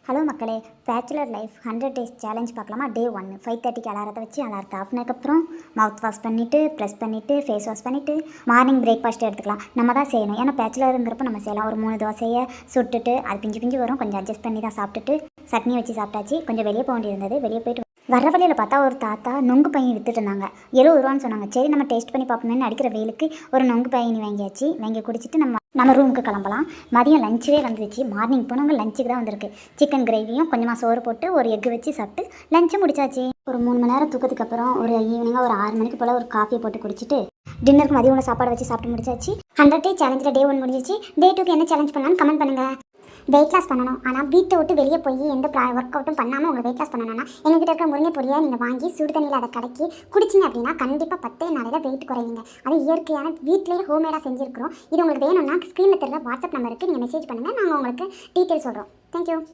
Hello மக்களே, bachelor life 100 days challenge பார்க்கலாமா? டே 1 5:30க்கு அலாரத்தை வச்சு அலாரத்தை ஆஃப் பண்ணதுக்கப்புறம் மவுத் வாஷ் பண்ணிவிட்டு ப்ரெஸ் பண்ணிவிட்டு ஃபேஸ் வாஷ் பண்ணிவிட்டு மார்னிங் பிரேக்ஃபாஸ்ட்டு எடுத்துக்கலாம். நம்ம தான் செய்யணும். ஏன்னா பேச்சுலருங்கிறப்ப நம்ம செய்யலாம். ஒரு 3 தோசையை சுட்டுட்டு அது பிஞ்சு பிஞ்சு வரும், கொஞ்சம் அட்ஜஸ்ட் பண்ணி தான் சாப்பிட்டுட்டு சட்னி வச்சு சாப்பிட்டாச்சு. கொஞ்சம் வெளியே போக வேண்டியிருந்தது. வெளியே போயிட்டு வர வழியில் பார்த்தா ஒரு தாத்தா நொங்கு பையன் விற்றுட்டு இருந்தாங்க. 70 ரூபான்னு சொன்னாங்க. சரி, நம்ம டேஸ்ட் பண்ணி பார்ப்போமேனு அடிக்கிற வெயிலுக்கு ஒரு நொங்கு பையன் வாங்கியாச்சு. வாங்கி குடிச்சிட்டு நம்ம ரூமுக்கு கிளம்பலாம். மதியம் லஞ்சுவே வந்துச்சு. மார்னிங் போனவங்க லஞ்சுக்கு தான் வந்திருக்கு. சிக்கன் கிரேவியும் கொஞ்சமாக சோறு போட்டு ஒரு எக்கு வச்சு சாப்பிட்டு லஞ்சு முடிச்சாச்சு. ஒரு 3 மணி நேரம் தூக்கத்துக்கு அப்புறம் ஒரு ஈவினிங்காக ஒரு 6 மணிக்கு போல் ஒரு காஃபி போட்டு குடிச்சிட்டு டின்னருக்கு மதியம் உள்ள சாப்பாடு வச்சு சாப்பிட்டு முடிச்சாச்சு. 100 டே சேலஞ்சில் டே 1 முடிஞ்சிச்சு. டே 2க்கு என்ன சேலஞ்ச் பண்ணலான்னு கமெண்ட் பண்ணுங்கள். வெயிட் லாஸ் பண்ணணும். ஆனால் வீட்டை விட்டு வெளியே போய் எந்த ஒர்க் அவுட்டும் பண்ணாமல் உங்களுக்கு வெயிட் லாஸ் பண்ணணும்னா எங்ககிட்ட இருக்க முருங்கை பொடியை நீங்கள் வாங்கி சுடு தண்ணியில் அதை கலக்கி குடிச்சிங்க அப்படின்னா கண்டிப்பாக 10 நாளையில் வெயிட் குறையுங்க. அது இயற்கையான வீட்டிலேயே ஹோம்மேடாக செஞ்சுருக்கிறோம். இது உங்களுக்கு வேணும்னா ஸ்க்ரீனில் தெரிஞ்ச வாட்ஸ்அப் நம்பருக்கு நீங்கள் மெசேஜ் பண்ணுங்கள். நாங்கள் உங்களுக்கு டீட்டெயில் சொல்கிறோம். தேங்க்யூ.